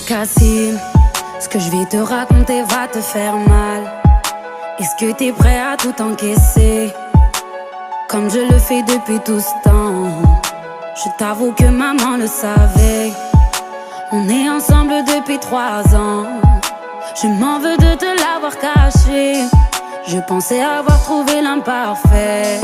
Cassim, ce que je vais te raconter va te faire mal. Est-ce que t'es prêt à tout encaisser, comme je le fais depuis tout ce temps? Je t'avoue que maman le savait. On est ensemble depuis 3 ans. Je m'en veux de te l'avoir caché. Je pensais avoir trouvé l'imparfait,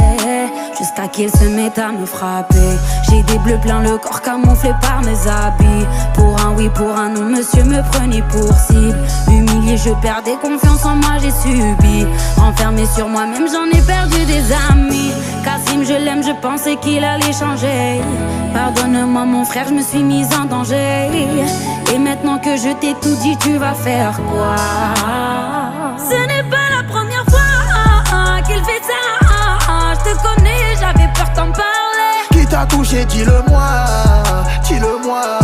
jusqu'à qu'il se mette à me frapper. J'ai des bleus plein le corps camouflé par mes habits. Pour un oui, pour un non, monsieur me prenait pour cible. Humilié, je perdais confiance en moi, j'ai subi. Enfermé sur moi-même, j'en ai perdu des amis. Cassim, je l'aime, je pensais qu'il allait changer. Pardonne-moi mon frère, je me suis mise en danger. Et maintenant que je t'ai tout dit, tu vas faire quoi? Ce n'est pas la première fois qu'il fait ça. Je te connais, j'avais peur d'en parler. Qui t'a touché, dis-le-moi, dis-le-moi.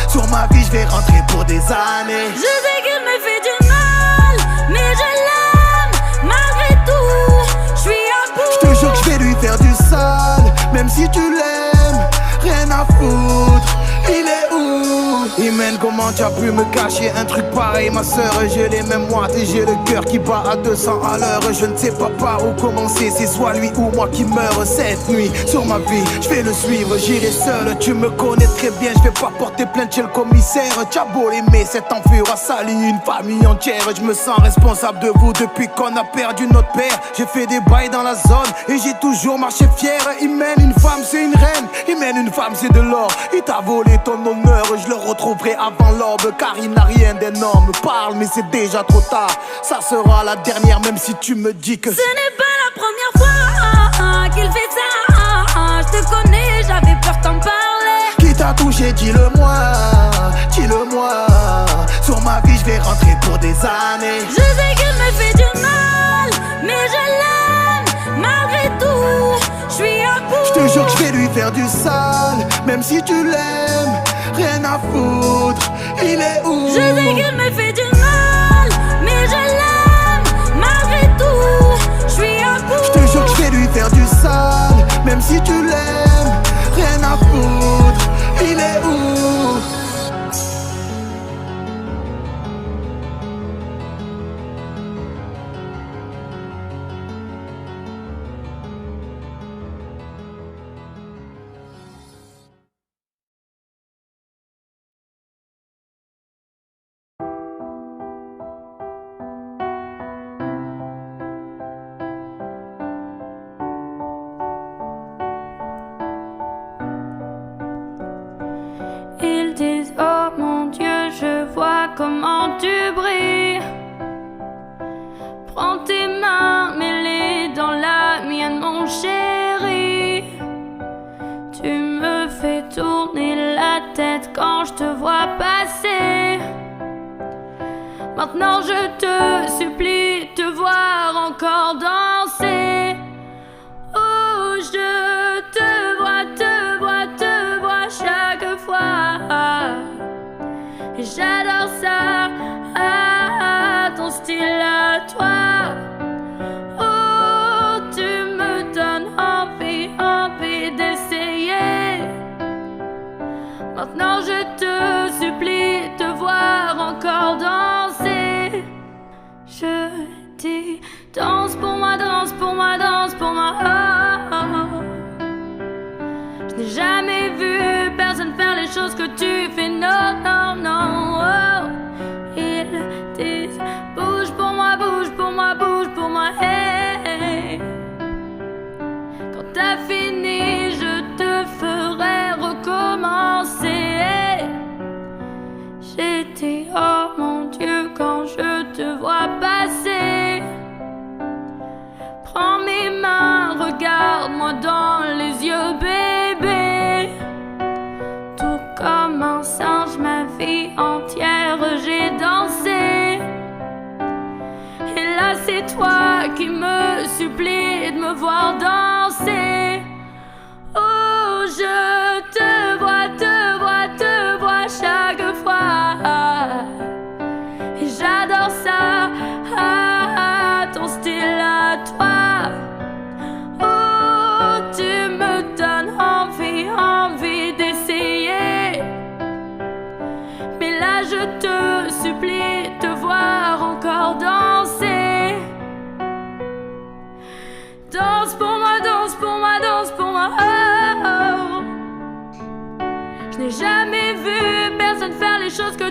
Sur ma vie, je vais rentrer pour des années. Je sais qu'il me fait du mal, mais je l'aime malgré tout. Je suis à bout. Je te jure que je vais lui faire du sale, même si tu l'aimes, rien à foutre. Il est où? Imen, comment tu as pu me cacher un truc pareil, ma soeur? J'ai les mêmes moites et j'ai le cœur qui bat à 200 à l'heure. Je ne sais pas par où commencer, c'est soit lui ou moi qui meurt cette nuit. Sur ma vie, je vais le suivre, j'irai seul. Tu me connais très bien, je vais pas porter plainte chez le commissaire. Tu as beau l'aimer, cet enfer a sali une famille entière. Je me sens responsable de vous depuis qu'on a perdu notre père. J'ai fait des bails dans la zone et j'ai toujours marché fier. Imen, une femme c'est une reine, Imen, une femme c'est de l'or. Il t'a volé ton honneur, je le retrouverai avant l'aube, car il n'a rien d'énorme. Parle mais c'est déjà trop tard, ça sera la dernière même si tu me dis que ce n'est pas la première fois qu'il fait ça. Je te connais, j'avais peur d'en parler. Qui t'a touché, dis-le-moi, dis-le-moi. Sur ma vie je vais rentrer pour des années. Je sais qu'il me fait du mal, mais je l'aime malgré tout. Je suis à bout. Je te jure que je vais lui faire du sale, même si tu l'aimes, rien à foutre. Il est où? Je sais qu'il me fait du mal, mais je l'aime malgré tout. Je suis à bout. Je te jure que je vais lui faire du sale, même si tu l'aimes, rien à foutre. Il est où? Ils disent oh mon Dieu, je vois comment tu brilles. Prends tes mains, mets-les dans la mienne mon chéri. Tu me fais tourner la tête quand je te vois passer. Maintenant je te supplie de te voir encore danser. Oh je te vois, te vois, te vois chaque fois. Et j'adore ça, ton style à toi. Oh tu me donnes envie, envie d'essayer. Maintenant je te supplie de te voir encore danser. Je dis danse pour moi, danse pour moi, danse pour moi. Oh, oh. Je n'ai jamais vu personne faire les choses que tu fais. Non, non, non. Oh. Ils disent bouge pour moi, bouge pour moi, bouge pour moi. Hey. Quand t'as fini, je te ferai recommencer. J'étais oh mon Dieu quand je te vois passer. Prends mes mains, regarde-moi dans les yeux, bébé. Tout comme un singe, ma vie entière j'ai dansé. Et là c'est toi qui me supplie de me voir danser. Oh je te vois, te vois, te vois chaque fois. Et j'adore ça, ton style à toi. Oh tu me donnes envie, envie d'essayer. Mais là je n'ai jamais vu personne faire les choses que